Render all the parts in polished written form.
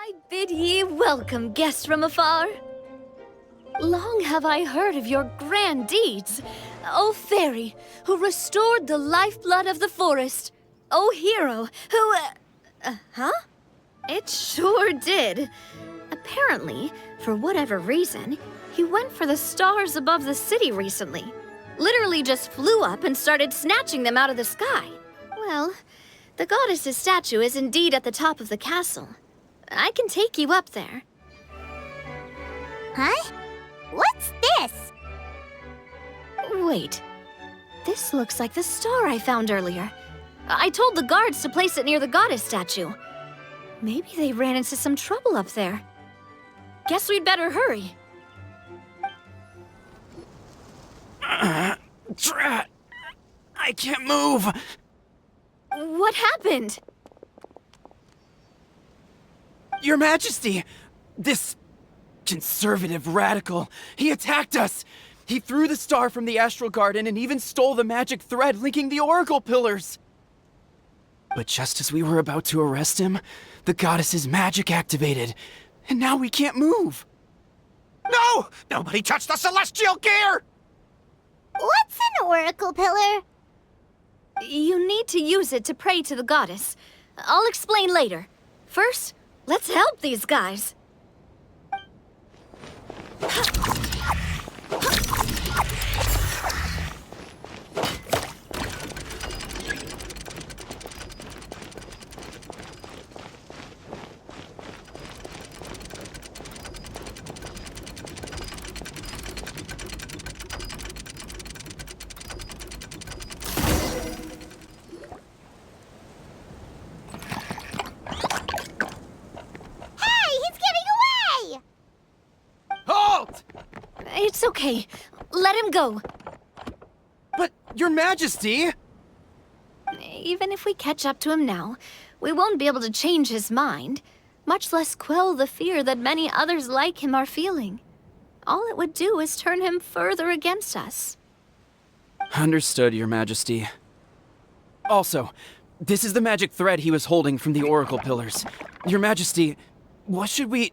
I bid ye welcome, guests from afar. Long have I heard of your grand deeds, O fairy, who restored the lifeblood of the forest. O hero, who, huh? It sure did. Apparently, for whatever reason, he went for the stars above the city recently. Literally just flew up and started snatching them out of the sky. Well, the goddess's statue is indeed at the top of the castle. I can take you up there. Huh? What's this? Wait. This looks like the star I found earlier. I told the guards to place it near the goddess statue. Maybe they ran into some trouble up there. Guess we'd better hurry. Drat! I can't move! What happened? Your Majesty! This conservative radical, he attacked us! He threw the star from the Astral Garden and even stole the magic thread linking the Oracle Pillars! But just as we were about to arrest him, the goddess's magic activated, and now we can't move! No! Nobody touched the celestial gear! What's an oracle pillar? You need to use it to pray to the goddess. I'll explain later. First, let's help these guys. It's okay. Let him go. But, Your Majesty! Even if we catch up to him now, we won't be able to change his mind, much less quell the fear that many others like him are feeling. All it would do is turn him further against us. Understood, Your Majesty. Also, this is the magic thread he was holding from the Oracle Pillars. Your Majesty, what should we...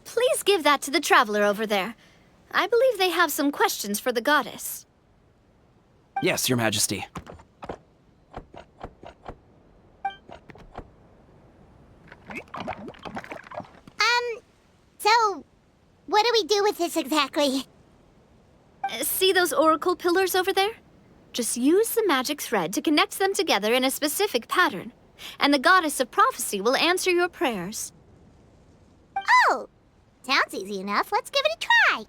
Please give that to the traveler over there. I believe they have some questions for the goddess. Yes, Your Majesty. So, what do we do with this exactly? See those oracle pillars over there? Just use the magic thread to connect them together in a specific pattern, and the goddess of prophecy will answer your prayers. Oh! Sounds easy enough. Let's give it a try.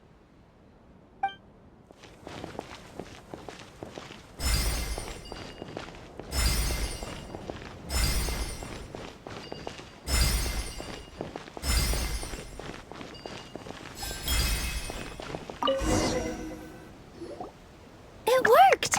It worked!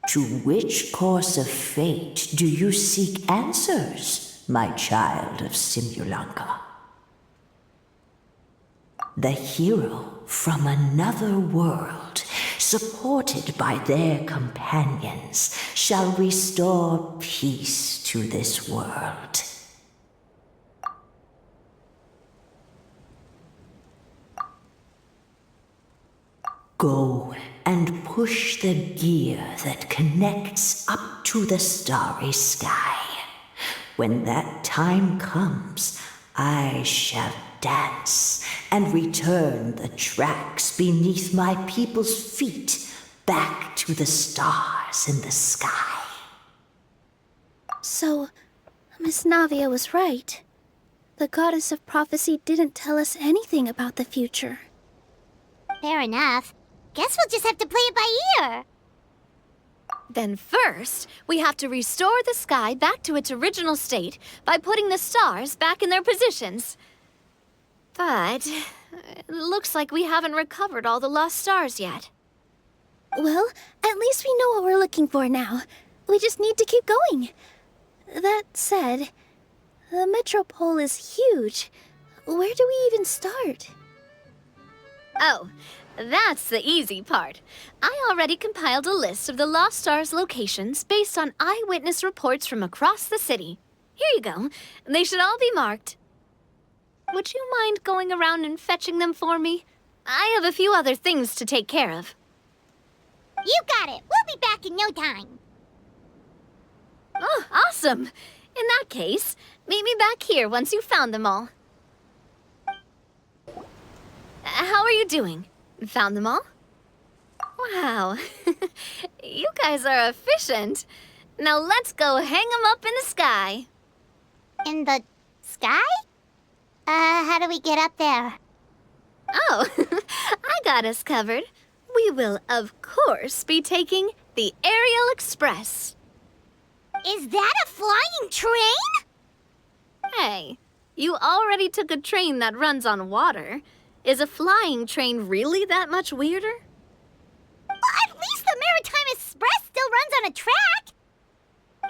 To which course of fate do you seek answers, my child of Simulanka? The hero from another world, supported by their companions, shall restore peace to this world. Go and push the gear that connects up to the starry sky. When that time comes, I shall dance and return the tracks beneath my people's feet back to the stars in the sky. So, Miss Navia was right. The goddess of prophecy didn't tell us anything about the future. Fair enough. Guess we'll just have to play it by ear. Then first, we have to restore the sky back to its original state by putting the stars back in their positions. But it looks like we haven't recovered all the lost stars yet. Well, at least we know what we're looking for now. We just need to keep going. That said, the metropole is huge. Where do we even start? Oh, That's the easy part. I already compiled a list of the Lost Stars locations based on eyewitness reports from across the city. Here you go. They should all be marked. Would you mind going around and fetching them for me? I have a few other things to take care of. You got it. We'll be back in no time. Oh, awesome! In that case, meet me back here once you've found them all. How are you doing? Found them all? Wow. You guys are efficient. Now let's go hang them up in the sky. In the sky? How do we get up there? Oh, I got us covered. We will, of course, be taking the Aerial Express. Is that a flying train? Hey, you already took a train that runs on water. Is a flying train really that much weirder? Well, at least the Maritime Express still runs on a track.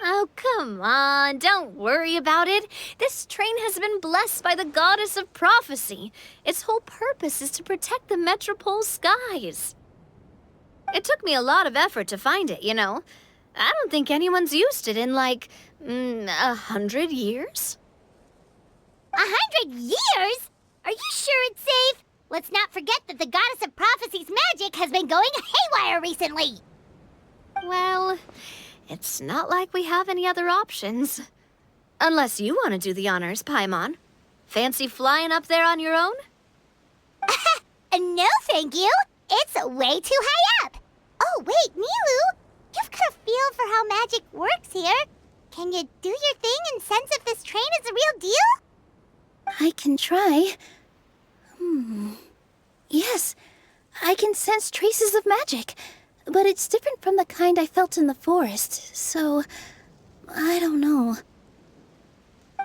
Oh, come on, don't worry about it. This train has been blessed by the goddess of prophecy. Its whole purpose is to protect the metropole's skies. It took me a lot of effort to find it, you know. I don't think anyone's used it in, like, 100 years. 100 years? Are you sure it's safe? Let's not forget that the goddess of prophecy's magic has been going haywire recently. Well, it's not like we have any other options. Unless you want to do the honors, Paimon. Fancy flying up there on your own? No, thank you. It's way too high up. Oh, wait, Nilu. You've got a feel for how magic works here. Can you do your thing and sense if this train is the real deal? I can try. Yes, I can sense traces of magic, but it's different from the kind I felt in the forest, so I don't know.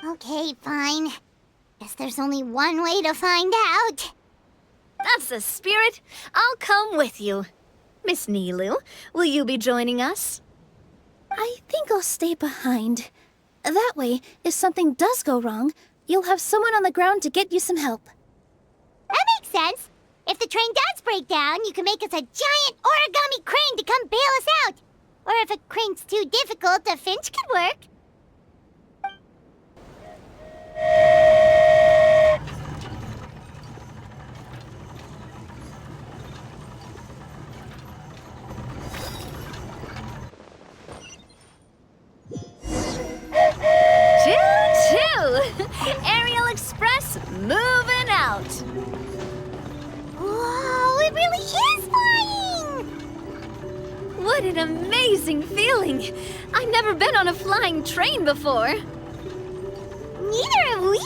Okay, fine. Guess there's only one way to find out. That's the spirit. I'll come with you. Miss Nilu, will you be joining us? I think I'll stay behind. That way, if something does go wrong, you'll have someone on the ground to get you some help. That makes sense. If the train does break down, you can make us a giant origami crane to come bail us out. Or if a crane's too difficult, a finch could work. Choo-choo! Aerial Express moving out. Whoa, it really is flying! What an amazing feeling! I've never been on a flying train before. Neither have we!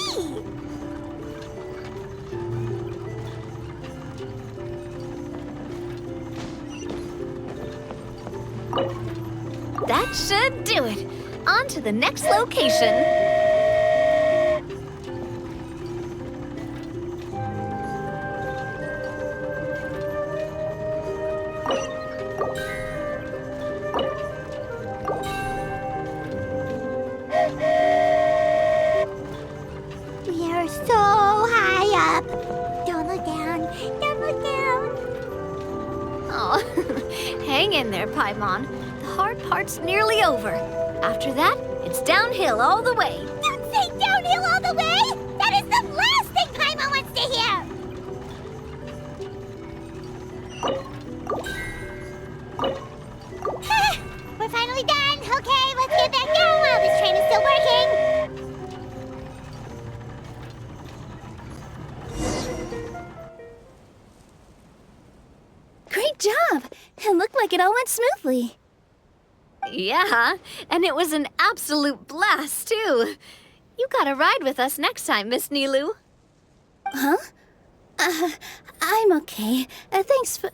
That should do it. On to the next location. We are so high up. Don't look down. Don't look down. Oh, hang in there, Paimon. The hard part's nearly over. After that, it's downhill all the way. Don't say downhill all the way! That is the last thing Paimon wants to hear! We're finally done! Okay, let's get back down while this train is still working! Great job! It looked like it all went smoothly. Yeah, and it was an absolute blast, too. You gotta ride with us next time, Miss Nilu. Huh? I'm okay. Thanks for...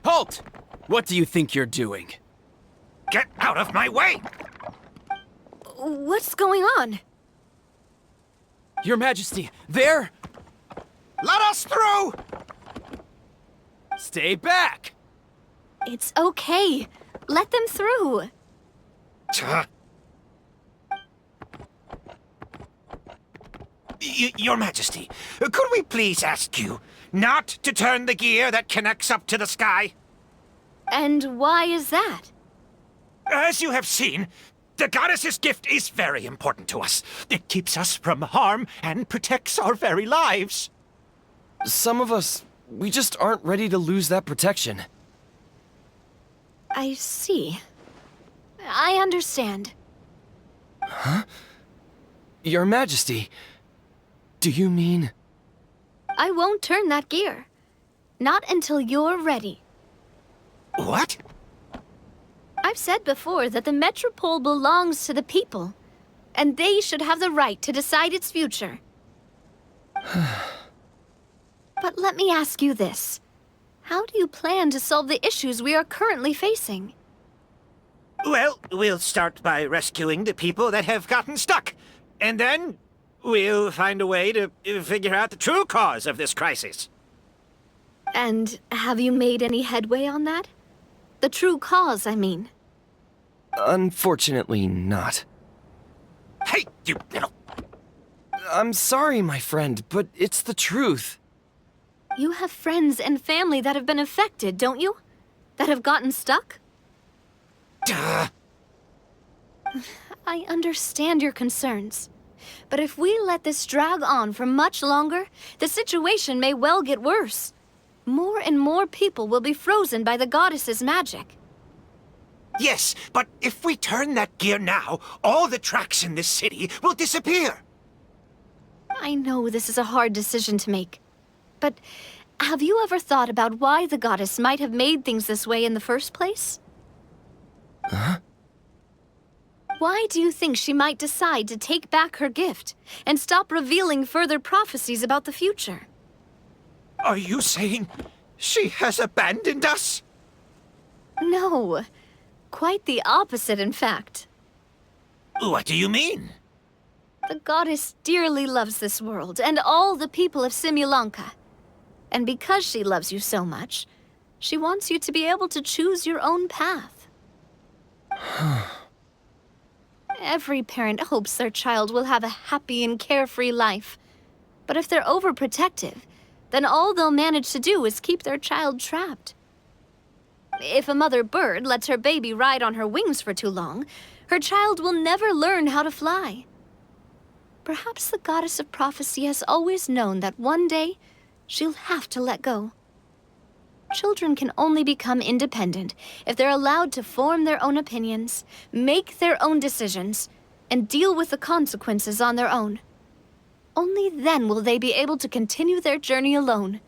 Halt! What do you think you're doing? Get out of my way! What's going on? Your Majesty, there! Let us through! Stay back! It's okay. Let them through. Your Majesty, could we please ask you not to turn the gear that connects up to the sky? And why is that? As you have seen, the goddess's gift is very important to us. It keeps us from harm and protects our very lives. Some of us, we just aren't ready to lose that protection. I see. I understand. Your Majesty, do you mean... I won't turn that gear. Not until you're ready. What? I've said before that the Metropole belongs to the people, and they should have the right to decide its future. But let me ask you this. How do you plan to solve the issues we are currently facing? Well, we'll start by rescuing the people that have gotten stuck. And then we'll find a way to figure out the true cause of this crisis. And have you made any headway on that? The true cause, I mean. Unfortunately not. Hey, you little... I'm sorry, my friend, but it's the truth. You have friends and family that have been affected, don't you? That have gotten stuck? Duh. I understand your concerns. But if we let this drag on for much longer, the situation may well get worse. More and more people will be frozen by the goddess's magic. Yes, but if we turn that gear now, all the tracks in this city will disappear. I know this is a hard decision to make. But have you ever thought about why the goddess might have made things this way in the first place? Huh? Why do you think she might decide to take back her gift and stop revealing further prophecies about the future? Are you saying she has abandoned us? No. Quite the opposite, in fact. What do you mean? The goddess dearly loves this world and all the people of Simulanka. And because she loves you so much, she wants you to be able to choose your own path. Every parent hopes their child will have a happy and carefree life. But if they're overprotective, then all they'll manage to do is keep their child trapped. If a mother bird lets her baby ride on her wings for too long, her child will never learn how to fly. Perhaps the goddess of prophecy has always known that one day she'll have to let go. Children can only become independent if they're allowed to form their own opinions, make their own decisions, and deal with the consequences on their own. Only then will they be able to continue their journey alone,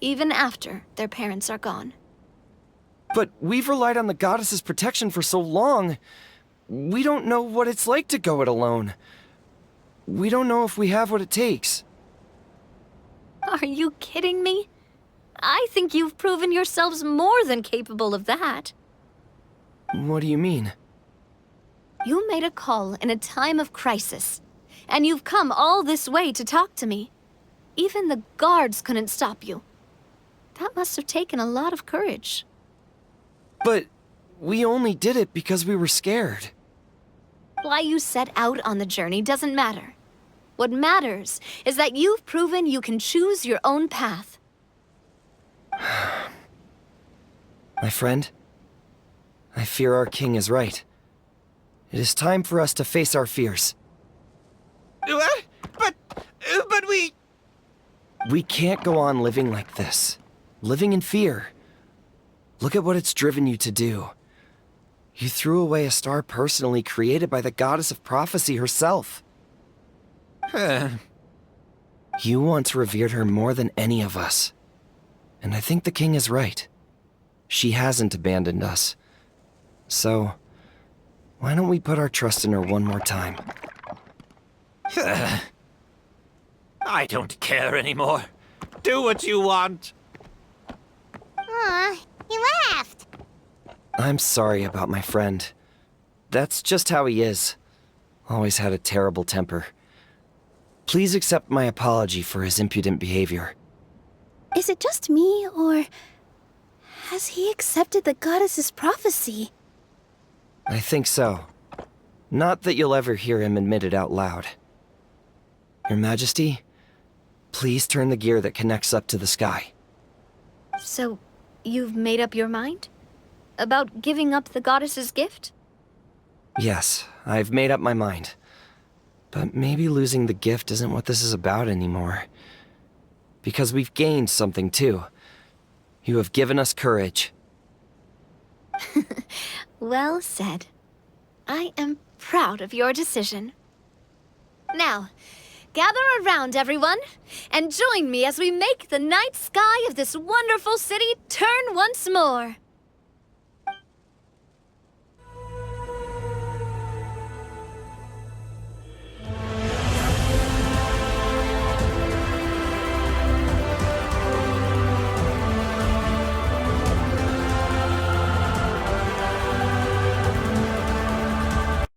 even after their parents are gone. But we've relied on the goddess's protection for so long. We don't know what it's like to go it alone. We don't know if we have what it takes. Are you kidding me? I think you've proven yourselves more than capable of that. What do you mean? You made a call in a time of crisis, and you've come all this way to talk to me. Even the guards couldn't stop you. That must have taken a lot of courage. But we only did it because we were scared. Why you set out on the journey doesn't matter. What matters is that you've proven you can choose your own path. My friend, I fear our king is right. It is time for us to face our fears. What? But we... We can't go on living like this. Living in fear. Look at what it's driven you to do. You threw away a star personally created by the goddess of prophecy herself. You once revered her more than any of us. And I think the king is right. She hasn't abandoned us. So, why don't we put our trust in her one more time? I don't care anymore. Do what you want. Aw, he laughed. I'm sorry about my friend. That's just how he is. Always had a terrible temper. Please accept my apology for his impudent behavior. Is it just me, or has he accepted the goddess's prophecy? I think so. Not that you'll ever hear him admit it out loud. Your Majesty, please turn the gear that connects up to the sky. So, you've made up your mind? About giving up the goddess's gift? Yes, I've made up my mind. But maybe losing the gift isn't what this is about anymore. Because we've gained something too. You have given us courage. Well said. I am proud of your decision. Now, gather around, everyone, and join me as we make the night sky of this wonderful city turn once more.